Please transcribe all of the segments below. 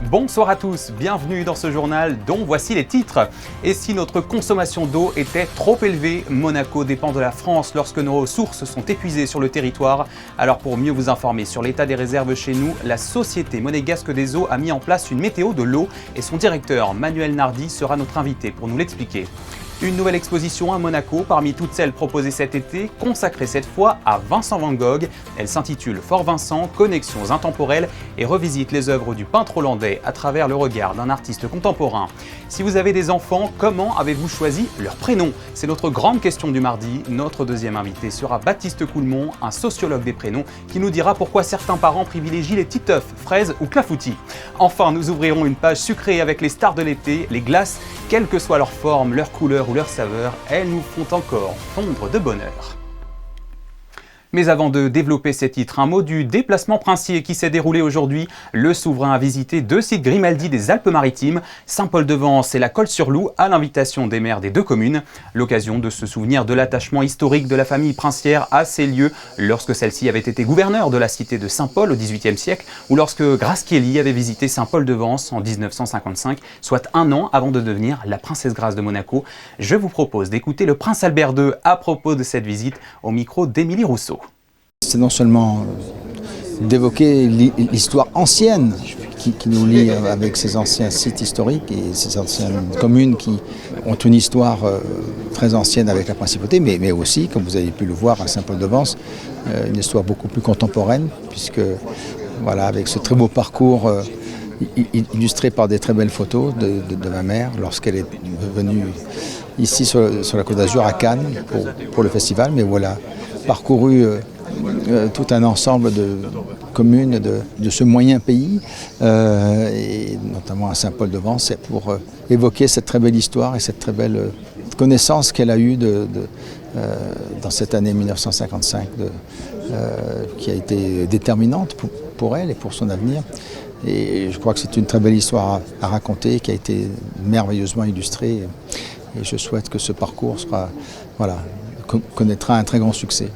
Bonsoir à tous, bienvenue dans ce journal dont voici les titres. Et si notre consommation d'eau était trop élevée, Monaco dépend de la France lorsque nos ressources sont épuisées sur le territoire. Alors pour mieux vous informer sur l'état des réserves chez nous, la Société monégasque des eaux a mis en place une météo de l'eau et son directeur Manuel Nardi sera notre invité pour nous l'expliquer. Une nouvelle exposition à Monaco, parmi toutes celles proposées cet été, consacrée cette fois à Vincent van Gogh. Elle s'intitule Fort Vincent, connexions intemporelles et revisite les œuvres du peintre hollandais à travers le regard d'un artiste contemporain. Si vous avez des enfants, comment avez-vous choisi leur prénom? C'est notre grande question du mardi. Notre deuxième invité sera Baptiste Coulmont, un sociologue des prénoms, qui nous dira pourquoi certains parents privilégient les titeufs, fraises ou clafoutis. Enfin, nous ouvrirons une page sucrée avec les stars de l'été, les glaces, quelle que soit leur forme, leur couleur ou leur saveur, elles nous font encore fondre de bonheur. Mais avant de développer ces titres, un mot du déplacement princier qui s'est déroulé aujourd'hui. Le souverain a visité 2 sites Grimaldi des Alpes-Maritimes, Saint-Paul-de-Vence et la Colle-sur-Loup, à l'invitation des maires des 2 communes. L'occasion de se souvenir de l'attachement historique de la famille princière à ces lieux lorsque celle-ci avait été gouverneure de la cité de Saint-Paul au XVIIIe siècle ou lorsque Grace Kelly avait visité Saint-Paul-de-Vence en 1955, soit 1 an avant de devenir la princesse Grace de Monaco. Je vous propose d'écouter le prince Albert II à propos de cette visite au micro d'Émilie Rousseau. C'est non seulement d'évoquer l'histoire ancienne qui nous lie avec ces anciens sites historiques et ces anciennes communes qui ont une histoire très ancienne avec la principauté, mais aussi, comme vous avez pu le voir à Saint-Paul-de-Vence, une histoire beaucoup plus contemporaine, puisque voilà, avec ce très beau parcours illustré par des très belles photos de ma mère lorsqu'elle est venue ici sur la Côte d'Azur à Cannes pour le festival, mais voilà, parcouru tout un ensemble de communes de ce moyen pays, et notamment à Saint-Paul-de-Vence, pour évoquer cette très belle histoire et cette très belle connaissance qu'elle a eue dans cette année 1955, qui a été déterminante pour elle et pour son avenir. Et je crois que c'est une très belle histoire à raconter, qui a été merveilleusement illustrée. Et je souhaite que ce parcours connaîtra un très grand succès.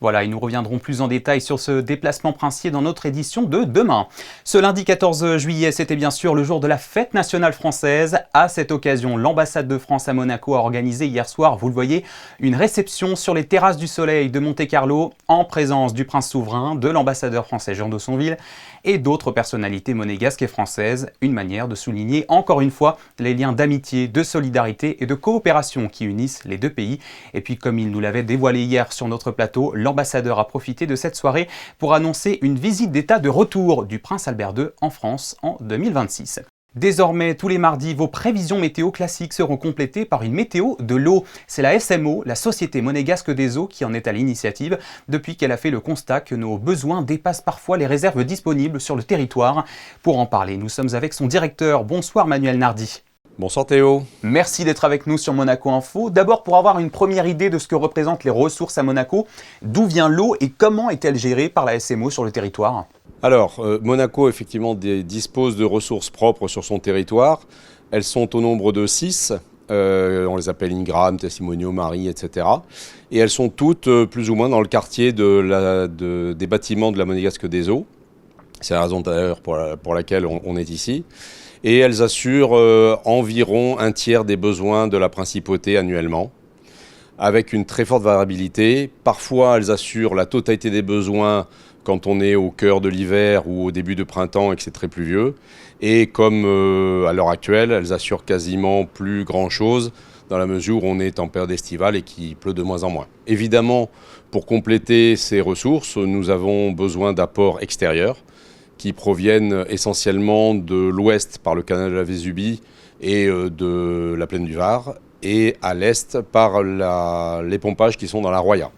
Voilà, et nous reviendrons plus en détail sur ce déplacement princier dans notre édition de demain. Ce lundi 14 juillet, c'était bien sûr le jour de la fête nationale française. À cette occasion, l'ambassade de France à Monaco a organisé hier soir, vous le voyez, une réception sur les terrasses du Soleil de Monte-Carlo en présence du prince souverain, de l'ambassadeur français Jean d'Haussonville et d'autres personnalités monégasques et françaises. Une manière de souligner encore une fois les liens d'amitié, de solidarité et de coopération qui unissent les 2 pays. Et puis comme il nous l'avait dévoilé hier sur notre plateau, l'ambassadeur a profité de cette soirée pour annoncer une visite d'État de retour du prince Albert II en France en 2026. Désormais, tous les mardis, vos prévisions météo classiques seront complétées par une météo de l'eau. C'est la SMO, la Société monégasque des eaux, qui en est à l'initiative depuis qu'elle a fait le constat que nos besoins dépassent parfois les réserves disponibles sur le territoire. Pour en parler, nous sommes avec son directeur. Bonsoir Manuel Nardi. Bonsoir Théo. Merci d'être avec nous sur Monaco Info. D'abord, pour avoir une première idée de ce que représentent les ressources à Monaco, d'où vient l'eau et comment est-elle gérée par la SMO sur le territoire ? Alors, Monaco, effectivement, dispose de ressources propres sur son territoire. Elles sont au nombre de 6. On les appelle Ingram, Testimonio, Marie, etc. Et elles sont toutes plus ou moins dans le quartier des bâtiments de la Monégasque des eaux. C'est la raison d'ailleurs pour laquelle on est ici. Et elles assurent environ 1/3 des besoins de la principauté annuellement, avec une très forte variabilité. Parfois, elles assurent la totalité des besoins quand on est au cœur de l'hiver ou au début de printemps et que c'est très pluvieux. Et comme à l'heure actuelle, elles assurent quasiment plus grand-chose dans la mesure où on est en période estivale et qu'il pleut de moins en moins. Évidemment, pour compléter ces ressources, nous avons besoin d'apports extérieurs qui proviennent essentiellement de l'ouest par le canal de la Vésubie et de la plaine du Var, et à l'est par les pompages qui sont dans la Roya.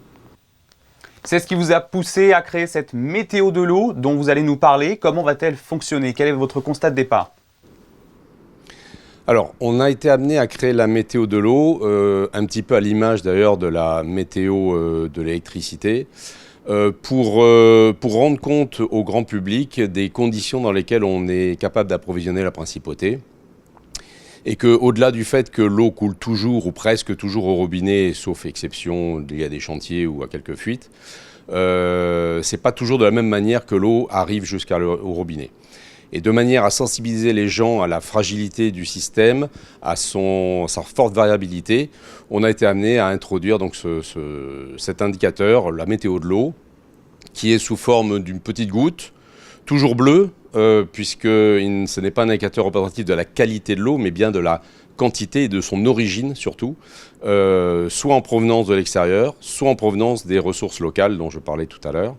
C'est ce qui vous a poussé à créer cette météo de l'eau dont vous allez nous parler. Comment va-t-elle fonctionner? Quel est votre constat de départ? Alors, on a été amené à créer la météo de l'eau, un petit peu à l'image d'ailleurs de la météo de l'électricité, pour rendre compte au grand public des conditions dans lesquelles on est capable d'approvisionner la principauté. Et qu'au-delà du fait que l'eau coule toujours ou presque toujours au robinet, sauf exception liée à des chantiers ou à quelques fuites, c'est pas toujours de la même manière que l'eau arrive jusqu'au robinet. Et de manière à sensibiliser les gens à la fragilité du système, à sa forte variabilité, on a été amené à introduire donc cet indicateur, la météo de l'eau, qui est sous forme d'une petite goutte, toujours bleue, puisque ce n'est pas un indicateur représentatif de la qualité de l'eau, mais bien de la quantité et de son origine surtout, soit en provenance de l'extérieur, soit en provenance des ressources locales dont je parlais tout à l'heure.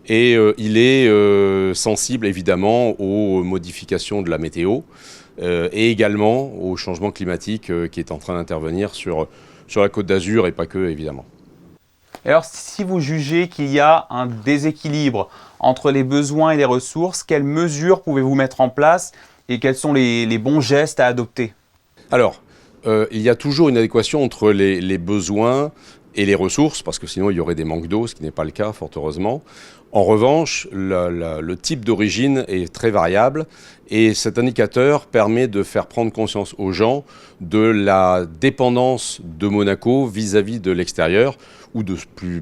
Et il est sensible évidemment aux modifications de la météo et également au changement climatique qui est en train d'intervenir sur la Côte d'Azur et pas que évidemment. Et alors, si vous jugez qu'il y a un déséquilibre entre les besoins et les ressources, quelles mesures pouvez-vous mettre en place et quels sont les bons gestes à adopter? Alors, il y a toujours une adéquation entre les besoins et les ressources, parce que sinon il y aurait des manques d'eau, ce qui n'est pas le cas, fort heureusement. En revanche, le type d'origine est très variable et cet indicateur permet de faire prendre conscience aux gens de la dépendance de Monaco vis-à-vis de l'extérieur ou de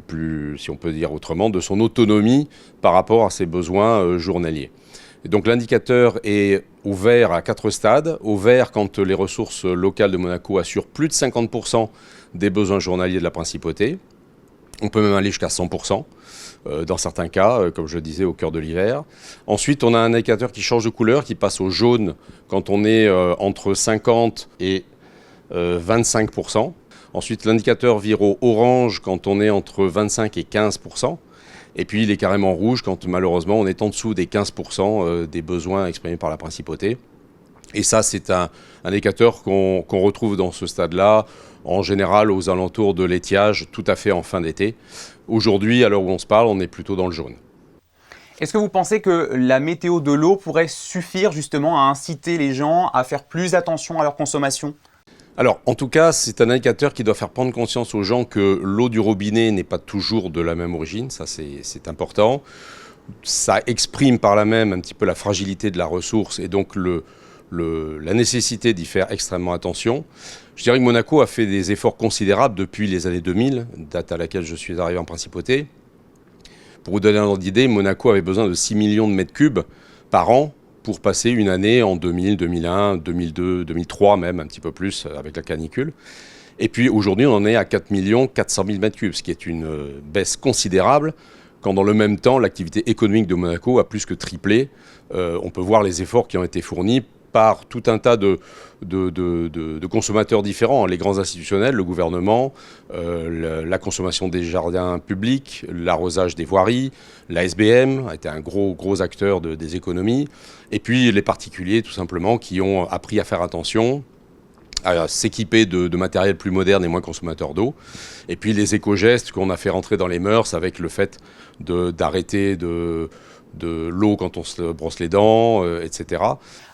plus, si on peut dire autrement, de son autonomie par rapport à ses besoins journaliers. Et donc l'indicateur est au vert à 4 stades. Au vert, quand les ressources locales de Monaco assurent plus de 50% des besoins journaliers de la principauté. On peut même aller jusqu'à 100%, dans certains cas, comme je le disais, au cœur de l'hiver. Ensuite, on a un indicateur qui change de couleur, qui passe au jaune quand on est entre 50 et 25%. Ensuite, l'indicateur vire au orange quand on est entre 25 et 15%. Et puis il est carrément rouge quand malheureusement on est en dessous des 15% des besoins exprimés par la principauté. Et ça c'est un indicateur qu'on retrouve dans ce stade-là, en général aux alentours de l'étiage, tout à fait en fin d'été. Aujourd'hui, à l'heure où on se parle, on est plutôt dans le jaune. Est-ce que vous pensez que la météo de l'eau pourrait suffire justement à inciter les gens à faire plus attention à leur consommation ? Alors, en tout cas, c'est un indicateur qui doit faire prendre conscience aux gens que l'eau du robinet n'est pas toujours de la même origine, ça c'est important. Ça exprime par là même un petit peu la fragilité de la ressource et donc la nécessité d'y faire extrêmement attention. Je dirais que Monaco a fait des efforts considérables depuis les années 2000, date à laquelle je suis arrivé en principauté. Pour vous donner un ordre d'idée, Monaco avait besoin de 6 millions de mètres cubes par an pour passer une année en 2000, 2001, 2002, 2003 même, un petit peu plus avec la canicule. Et puis aujourd'hui, on en est à 4 400 000 mètres cubes, ce qui est une baisse considérable, quand dans le même temps, l'activité économique de Monaco a plus que triplé. On peut voir les efforts qui ont été fournis par tout un tas de consommateurs différents, les grands institutionnels, le gouvernement, la consommation des jardins publics, l'arrosage des voiries, la SBM a été un gros acteur des économies, et puis les particuliers tout simplement qui ont appris à faire attention, à s'équiper de matériel plus moderne et moins consommateur d'eau, et puis les éco-gestes qu'on a fait rentrer dans les mœurs avec le fait d'arrêter de l'eau quand on se brosse les dents, etc.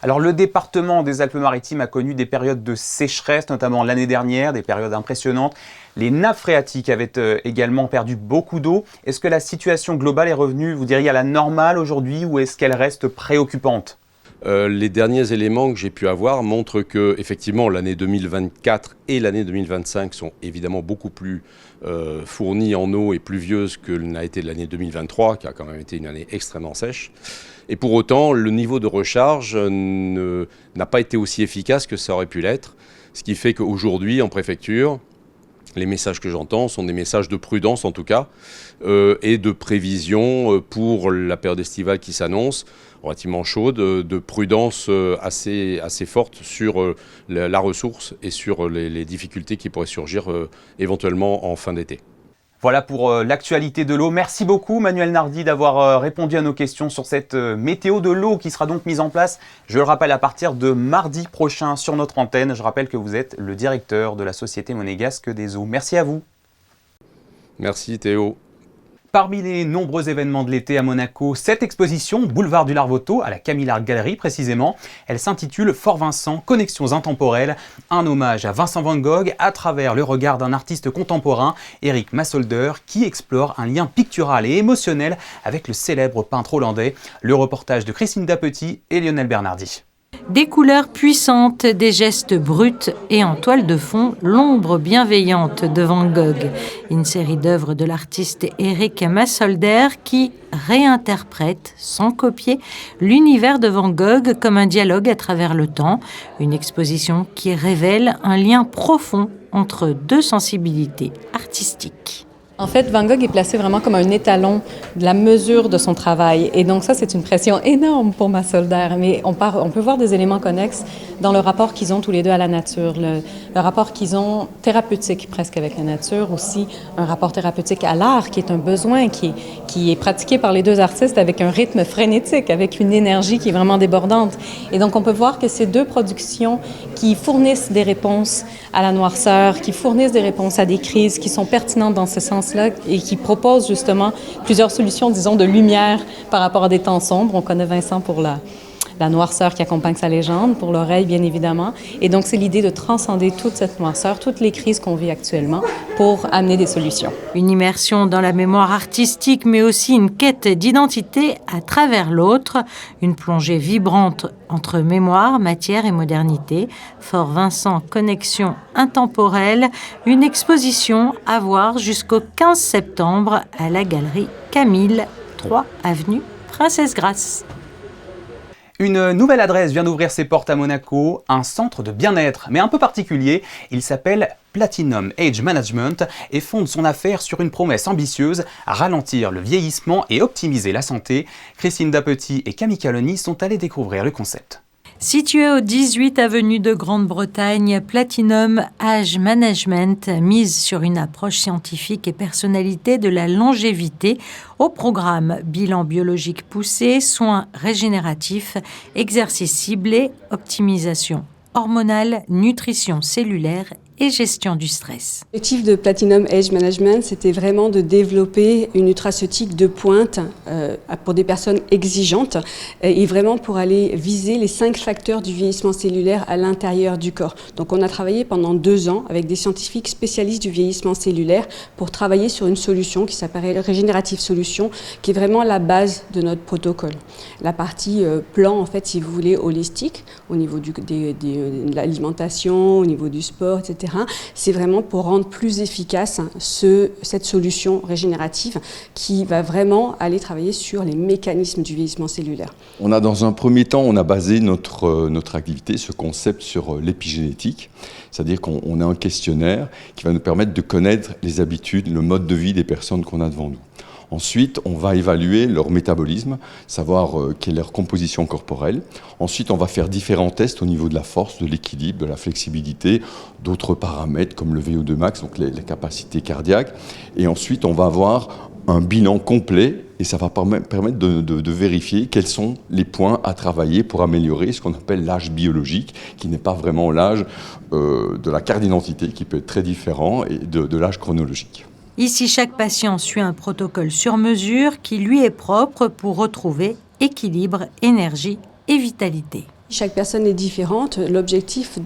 Alors le département des Alpes-Maritimes a connu des périodes de sécheresse, notamment l'année dernière, des périodes impressionnantes. Les nappes phréatiques avaient également perdu beaucoup d'eau. Est-ce que la situation globale est revenue, vous diriez, à la normale aujourd'hui ou est-ce qu'elle reste préoccupante ? Les derniers éléments que j'ai pu avoir montrent que effectivement l'année 2024 et l'année 2025 sont évidemment beaucoup plus fournies en eau et pluvieuses que n'a été l'année 2023, qui a quand même été une année extrêmement sèche. Et pour autant, le niveau de recharge n'a pas été aussi efficace que ça aurait pu l'être, ce qui fait qu'aujourd'hui, en préfecture, les messages que j'entends sont des messages de prudence en tout cas, et de prévision pour la période estivale qui s'annonce, relativement chaude, de prudence assez forte sur la ressource et sur les difficultés qui pourraient surgir éventuellement en fin d'été. Voilà pour l'actualité de l'eau. Merci beaucoup Manuel Nardi d'avoir répondu à nos questions sur cette météo de l'eau qui sera donc mise en place, je le rappelle, à partir de mardi prochain sur notre antenne. Je rappelle que vous êtes le directeur de la Société monégasque des eaux. Merci à vous. Merci Théo. Parmi les nombreux événements de l'été à Monaco, cette exposition, boulevard du Larvoto, à la Camille Art Gallery précisément, elle s'intitule Fort Vincent, Connexions intemporelles, un hommage à Vincent van Gogh à travers le regard d'un artiste contemporain, Eric Massolder, qui explore un lien pictural et émotionnel avec le célèbre peintre hollandais. Le reportage de Christine Dapetit et Lionel Bernardi. Des couleurs puissantes, des gestes bruts et en toile de fond, l'ombre bienveillante de Van Gogh. Une série d'œuvres de l'artiste Eric Massolder qui réinterprète, sans copier, l'univers de Van Gogh comme un dialogue à travers le temps. Une exposition qui révèle un lien profond entre deux sensibilités artistiques. En fait, Van Gogh est placé vraiment comme un étalon de la mesure de son travail. Et donc ça, c'est une pression énorme pour Massolder. Mais on peut voir des éléments connexes dans le rapport qu'ils ont tous les deux à la nature. Le rapport qu'ils ont thérapeutique presque avec la nature. Aussi un rapport thérapeutique à l'art qui est un besoin qui est pratiqué par les deux artistes avec un rythme frénétique, avec une énergie qui est vraiment débordante. Et donc on peut voir que ces deux productions qui fournissent des réponses à la noirceur, qui fournissent des réponses à des crises, qui sont pertinentes dans ce sens et qui propose justement plusieurs solutions, disons, de lumière par rapport à des temps sombres. On connaît Vincent pour la noirceur qui accompagne sa légende, pour l'oreille, bien évidemment. Et donc, c'est l'idée de transcender toute cette noirceur, toutes les crises qu'on vit actuellement, pour amener des solutions. Une immersion dans la mémoire artistique, mais aussi une quête d'identité à travers l'autre. Une plongée vibrante entre mémoire, matière et modernité. Fort Vincent, connexion intemporelle. Une exposition à voir jusqu'au 15 septembre à la galerie Camille, 3 avenue Princesse Grace. Une nouvelle adresse vient d'ouvrir ses portes à Monaco, un centre de bien-être, mais un peu particulier. Il s'appelle Platinum Age Management et fonde son affaire sur une promesse ambitieuse, ralentir le vieillissement et optimiser la santé. Christine Dapetit et Camille Caloni sont allés découvrir le concept. Situé au 18 avenue de Grande-Bretagne, Platinum Age Management mise sur une approche scientifique et personnalité de la longévité au programme bilan biologique poussé, soins régénératifs, exercices ciblés, optimisation hormonale, nutrition cellulaire et gestion du stress. L'objectif de Platinum Age Management, c'était vraiment de développer une nutraceutique de pointe pour des personnes exigeantes et vraiment pour aller viser les 5 facteurs du vieillissement cellulaire à l'intérieur du corps. Donc on a travaillé pendant 2 ans avec des scientifiques spécialistes du vieillissement cellulaire pour travailler sur une solution qui s'appelle Régénérative Solution, qui est vraiment la base de notre protocole. La partie plan, en fait, si vous voulez, holistique, au niveau de l'alimentation, au niveau du sport, etc. C'est vraiment pour rendre plus efficace cette solution régénérative qui va vraiment aller travailler sur les mécanismes du vieillissement cellulaire. On a dans un premier temps, on a basé notre activité, ce concept sur l'épigénétique, c'est-à-dire qu'on a un questionnaire qui va nous permettre de connaître les habitudes, le mode de vie des personnes qu'on a devant nous. Ensuite, on va évaluer leur métabolisme, savoir quelle est leur composition corporelle. Ensuite, on va faire différents tests au niveau de la force, de l'équilibre, de la flexibilité, d'autres paramètres comme le VO2 max, donc les capacités cardiaques. Et ensuite, on va avoir un bilan complet et ça va permettre de vérifier quels sont les points à travailler pour améliorer ce qu'on appelle l'âge biologique, qui n'est pas vraiment l'âge de la carte d'identité, qui peut être très différent et de l'âge chronologique. Ici, chaque patient suit un protocole sur mesure qui lui est propre pour retrouver équilibre, énergie et vitalité. Chaque personne est différente. L'objectif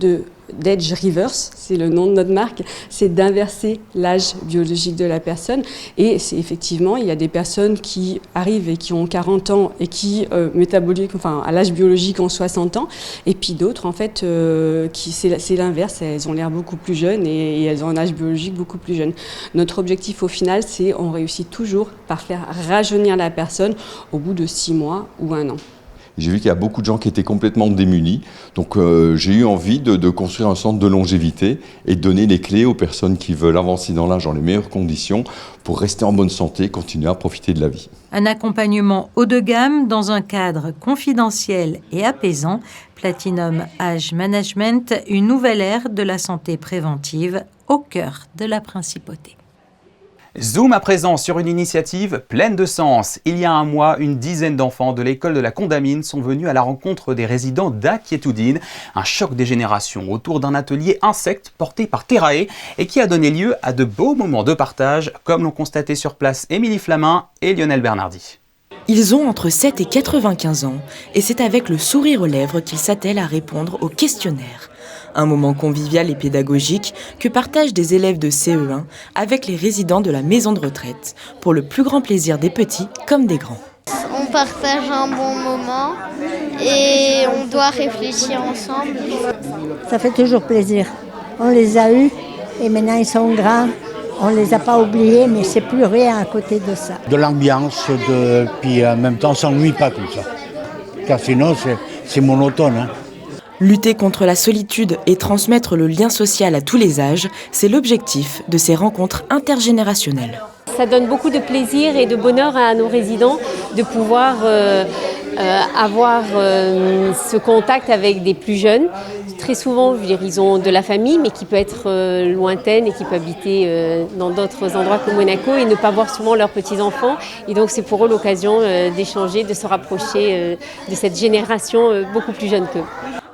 d'Age Reverse, c'est le nom de notre marque, c'est d'inverser l'âge biologique de la personne. Et c'est effectivement, il y a des personnes qui arrivent et qui ont 40 ans et qui, à l'âge biologique, ont 60 ans. Et puis d'autres, en fait, c'est l'inverse. Elles ont l'air beaucoup plus jeunes et elles ont un âge biologique beaucoup plus jeune. Notre objectif, au final, c'est on réussit toujours par faire rajeunir la personne au bout de 6 mois ou 1 an. J'ai vu qu'il y a beaucoup de gens qui étaient complètement démunis. Donc j'ai eu envie de construire un centre de longévité et de donner les clés aux personnes qui veulent avancer dans l'âge dans les meilleures conditions pour rester en bonne santé et continuer à profiter de la vie. Un accompagnement haut de gamme dans un cadre confidentiel et apaisant. Platinum Age Management, une nouvelle ère de la santé préventive au cœur de la principauté. Zoom à présent sur une initiative pleine de sens. Il y a un mois, une dizaine d'enfants de l'école de la Condamine sont venus à la rencontre des résidents d'Aquiétoudine. Un choc des générations autour d'un atelier insectes porté par Terrae et qui a donné lieu à de beaux moments de partage, comme l'ont constaté sur place Émilie Flamin et Lionel Bernardi. Ils ont entre 7 et 95 ans et c'est avec le sourire aux lèvres qu'ils s'attellent à répondre au questionnaire. Un moment convivial et pédagogique que partagent des élèves de CE1 avec les résidents de la maison de retraite, pour le plus grand plaisir des petits comme des grands. On partage un bon moment et on doit réfléchir ensemble. Ça fait toujours plaisir. On les a eus et maintenant ils sont grands. On ne les a pas oubliés, mais c'est plus rien à côté de ça. De l'ambiance, puis en même temps, on ne s'ennuie pas comme ça. Car sinon, c'est monotone. Hein. Lutter contre la solitude et transmettre le lien social à tous les âges, c'est l'objectif de ces rencontres intergénérationnelles. Ça donne beaucoup de plaisir et de bonheur à nos résidents de pouvoir avoir ce contact avec des plus jeunes. Très souvent, je veux dire, ils ont de la famille, mais qui peut être lointaine et qui peut habiter dans d'autres endroits que Monaco et ne pas voir souvent leurs petits-enfants. Et donc, c'est pour eux l'occasion d'échanger, de se rapprocher de cette génération beaucoup plus jeune qu'eux.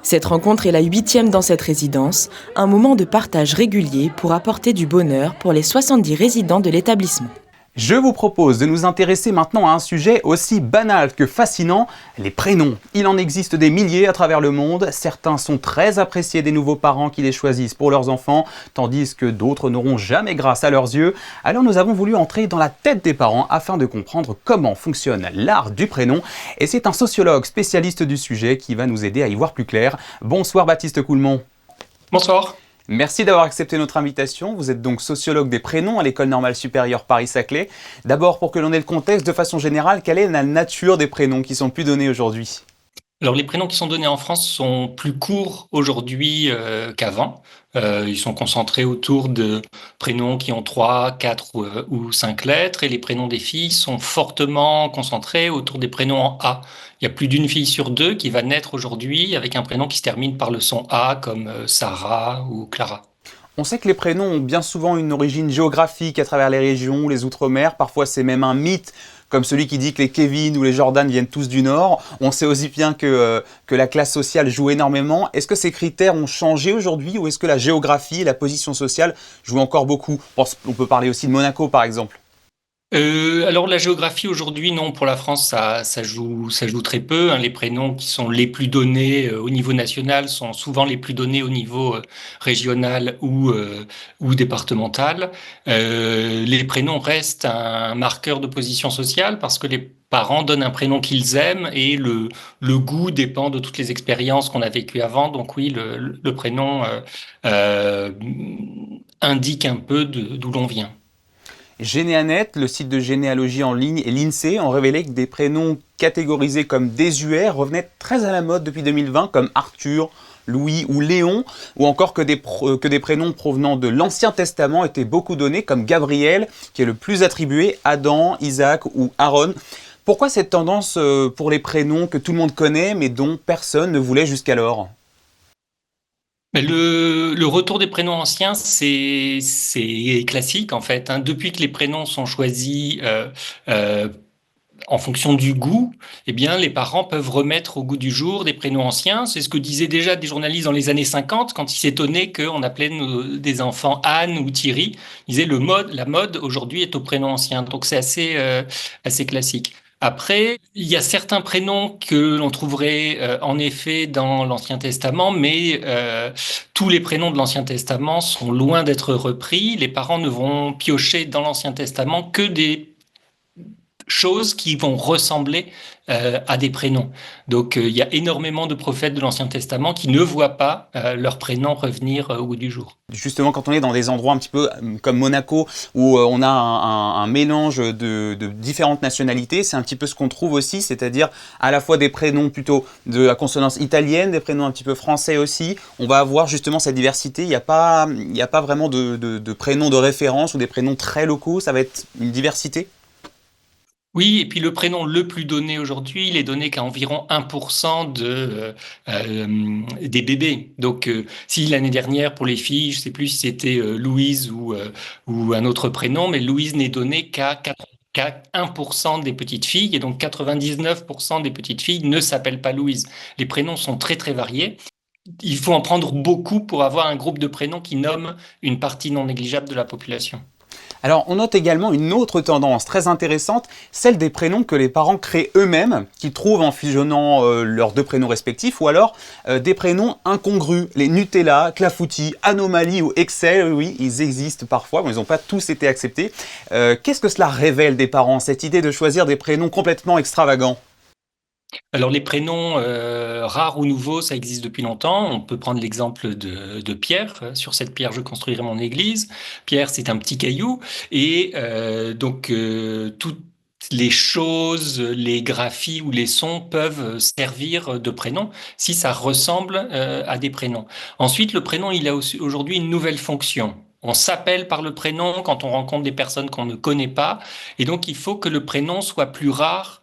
Cette rencontre est la 8e dans cette résidence, un moment de partage régulier pour apporter du bonheur pour les 70 résidents de l'établissement. Je vous propose de nous intéresser maintenant à un sujet aussi banal que fascinant, les prénoms. Il en existe des milliers à travers le monde, certains sont très appréciés des nouveaux parents qui les choisissent pour leurs enfants, tandis que d'autres n'auront jamais grâce à leurs yeux. Alors nous avons voulu entrer dans la tête des parents afin de comprendre comment fonctionne l'art du prénom. Et c'est un sociologue spécialiste du sujet qui va nous aider à y voir plus clair. Bonsoir Baptiste Coulmont. Bonsoir. Merci d'avoir accepté notre invitation. Vous êtes donc sociologue des prénoms à l'École normale supérieure Paris-Saclay. D'abord, pour que l'on ait le contexte, de façon générale, quelle est la nature des prénoms qui sont plus donnés aujourd'hui ? Alors les prénoms qui sont donnés en France sont plus courts aujourd'hui qu'avant. Ils sont concentrés autour de prénoms qui ont 3, 4 ou 5 lettres et les prénoms des filles sont fortement concentrés autour des prénoms en A. Il y a plus d'une fille sur 2 qui va naître aujourd'hui avec un prénom qui se termine par le son A comme Sarah ou Clara. On sait que les prénoms ont bien souvent une origine géographique à travers les régions, les outre-mer. Parfois c'est même un mythe, comme celui qui dit que les Kevin ou les Jordan viennent tous du Nord. On sait aussi bien que la classe sociale joue énormément. Est-ce que ces critères ont changé aujourd'hui ou est-ce que la géographie et la position sociale jouent encore beaucoup ? On peut parler aussi de Monaco par exemple. Alors la géographie aujourd'hui, non, pour la France, ça joue très peu. Hein. Les prénoms qui sont les plus donnés au niveau national sont souvent les plus donnés au niveau régional ou départemental. Les prénoms restent un marqueur de position sociale parce que les parents donnent un prénom qu'ils aiment et le goût dépend de toutes les expériences qu'on a vécues avant. Donc oui, le prénom indique un peu d'où l'on vient. Généanet, le site de généalogie en ligne et l'INSEE ont révélé que des prénoms catégorisés comme désuets revenaient très à la mode depuis 2020, comme Arthur, Louis ou Léon, ou encore que des prénoms provenant de l'Ancien Testament étaient beaucoup donnés, comme Gabriel, qui est le plus attribué, Adam, Isaac ou Aaron. Pourquoi cette tendance pour les prénoms que tout le monde connaît, mais dont personne ne voulait jusqu'alors ? Mais le retour des prénoms anciens, c'est classique en fait. Hein. Depuis que les prénoms sont choisis en fonction du goût, eh bien les parents peuvent remettre au goût du jour des prénoms anciens. C'est ce que disaient déjà des journalistes dans les années 50 quand ils s'étonnaient qu'on appelait des enfants Anne ou Thierry. Ils disaient la mode aujourd'hui est au prénom ancien. Donc c'est assez classique. Après, il y a certains prénoms que l'on trouverait en effet dans l'Ancien Testament, mais tous les prénoms de l'Ancien Testament sont loin d'être repris. Les parents ne vont piocher dans l'Ancien Testament que des choses qui vont ressembler à des prénoms. Donc il y a énormément de prophètes de l'Ancien Testament qui ne voient pas leurs prénoms revenir au goût du jour. Justement, quand on est dans des endroits un petit peu comme Monaco, où on a un mélange de différentes nationalités, c'est un petit peu ce qu'on trouve aussi, c'est-à-dire à la fois des prénoms plutôt de la consonance italienne, des prénoms un petit peu français aussi. On va avoir justement cette diversité, il n'y a pas vraiment de prénoms de référence ou des prénoms très locaux, ça va être une diversité. Oui, et puis le prénom le plus donné aujourd'hui, il est donné qu'à environ 1% des bébés. Donc, si l'année dernière, pour les filles, je ne sais plus si c'était Louise ou un autre prénom, mais Louise n'est donnée qu'à 1% des petites filles, et donc 99% des petites filles ne s'appellent pas Louise. Les prénoms sont très très variés. Il faut en prendre beaucoup pour avoir un groupe de prénoms qui nomme une partie non négligeable de la population. Alors, on note également une autre tendance très intéressante, celle des prénoms que les parents créent eux-mêmes, qu'ils trouvent en fusionnant leurs deux prénoms respectifs, ou alors des prénoms incongrus, les Nutella, Clafoutis, Anomalie ou Excel, oui, ils existent parfois, mais ils n'ont pas tous été acceptés. Qu'est-ce que cela révèle des parents, cette idée de choisir des prénoms complètement extravagants ? Alors les prénoms rares ou nouveaux, ça existe depuis longtemps. On peut prendre l'exemple de Pierre. Sur cette pierre, je construirai mon église. Pierre, c'est un petit caillou. Et donc, toutes les choses, les graphies ou les sons peuvent servir de prénom si ça ressemble à des prénoms. Ensuite, le prénom, il a aujourd'hui une nouvelle fonction. On s'appelle par le prénom quand on rencontre des personnes qu'on ne connaît pas. Et donc, il faut que le prénom soit plus rare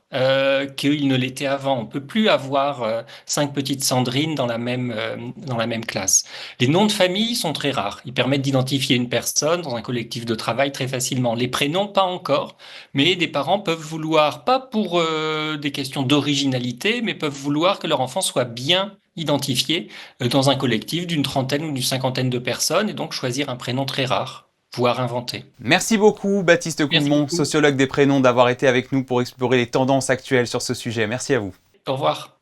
qu'il ne l'était avant. On peut plus avoir 5 petites Sandrine dans la même classe. Les noms de famille sont très rares. Ils permettent d'identifier une personne dans un collectif de travail très facilement. Les prénoms, pas encore. Mais des parents peuvent vouloir, pas pour des questions d'originalité, mais peuvent vouloir que leur enfant soit bien identifié dans un collectif d'une trentaine ou d'une cinquantaine de personnes et donc choisir un prénom très rare, voire inventé. Merci beaucoup Baptiste Coudmont, sociologue des prénoms, d'avoir été avec nous pour explorer les tendances actuelles sur ce sujet. Merci à vous. Au revoir.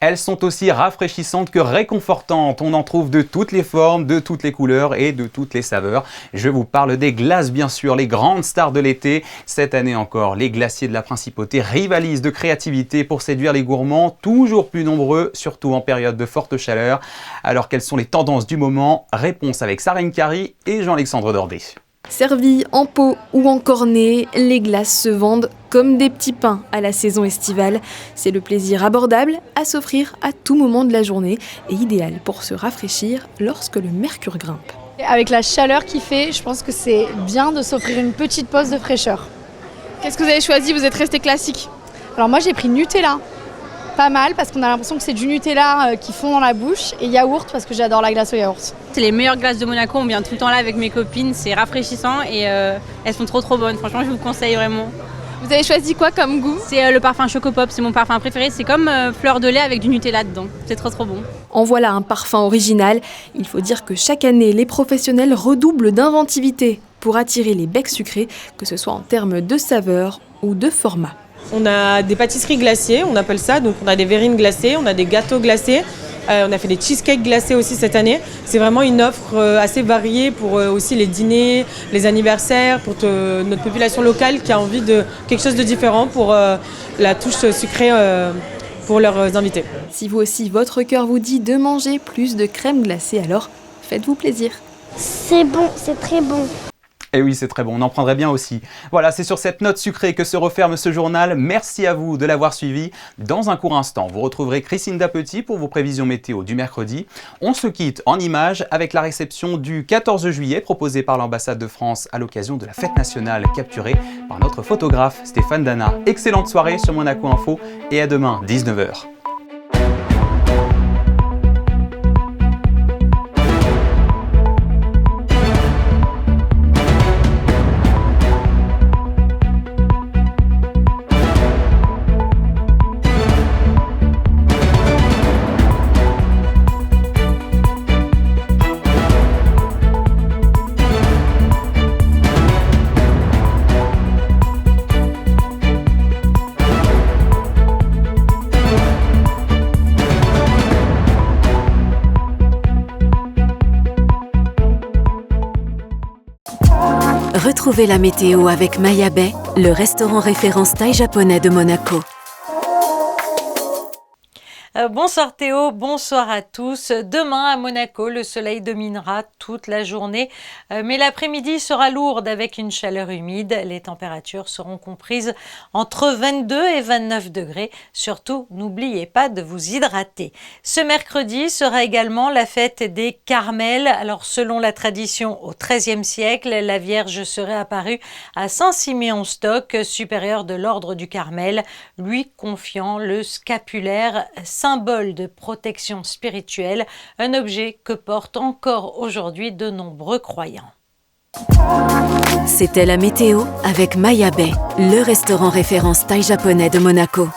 Elles sont aussi rafraîchissantes que réconfortantes. On en trouve de toutes les formes, de toutes les couleurs et de toutes les saveurs. Je vous parle des glaces, bien sûr, les grandes stars de l'été. Cette année encore, les glaciers de la Principauté rivalisent de créativité pour séduire les gourmands, toujours plus nombreux, surtout en période de forte chaleur. Alors, quelles sont les tendances du moment? Réponse avec Sarine Cary et Jean-Alexandre Dordet. Servies en pot ou en cornet, les glaces se vendent comme des petits pains à la saison estivale. C'est le plaisir abordable à s'offrir à tout moment de la journée et idéal pour se rafraîchir lorsque le mercure grimpe. Avec la chaleur qu'il fait, je pense que c'est bien de s'offrir une petite pause de fraîcheur. Qu'est-ce que vous avez choisi? Vous êtes resté classique? Alors moi j'ai pris Nutella. Pas mal parce qu'on a l'impression que c'est du Nutella qui fond dans la bouche et yaourt parce que j'adore la glace au yaourt. C'est les meilleures glaces de Monaco, on vient tout le temps là avec mes copines, c'est rafraîchissant et elles sont trop bonnes, franchement je vous conseille vraiment. Vous avez choisi quoi comme goût? C'est le parfum Choco Pop, c'est mon parfum préféré, c'est comme fleur de lait avec du Nutella dedans, c'est trop bon. En voilà un parfum original, il faut dire que chaque année les professionnels redoublent d'inventivité pour attirer les becs sucrés, que ce soit en termes de saveur ou de format. On a des pâtisseries glacées, on appelle ça, donc on a des verrines glacées, on a des gâteaux glacés, on a fait des cheesecakes glacés aussi cette année. C'est vraiment une offre assez variée pour aussi les dîners, les anniversaires, pour notre population locale qui a envie de quelque chose de différent pour la touche sucrée pour leurs invités. Si vous aussi, votre cœur vous dit de manger plus de crème glacée, alors faites-vous plaisir. C'est bon, c'est très bon. Et oui, c'est très bon, on en prendrait bien aussi. Voilà, c'est sur cette note sucrée que se referme ce journal. Merci à vous de l'avoir suivi. Dans un court instant, vous retrouverez Christine Dapetit pour vos prévisions météo du mercredi. On se quitte en images avec la réception du 14 juillet proposée par l'ambassade de France à l'occasion de la fête nationale capturée par notre photographe Stéphane Dana. Excellente soirée sur Monaco Info et à demain, 19h. Retrouvez la météo avec Maya Bay, le restaurant référence thaï japonais de Monaco. Bonsoir Théo, bonsoir à tous. Demain à Monaco, le soleil dominera toute la journée, mais l'après-midi sera lourde avec une chaleur humide. Les températures seront comprises entre 22 et 29 degrés. Surtout, n'oubliez pas de vous hydrater. Ce mercredi sera également la fête des Carmels. Alors, selon la tradition, au XIIIe siècle, la Vierge serait apparue à Saint-Siméon-Stock, supérieur de l'ordre du Carmel, lui confiant le scapulaire, symbole de protection spirituelle, un objet que portent encore aujourd'hui de nombreux croyants. C'était la météo avec Maya Bay, le restaurant référence thaï japonais de Monaco.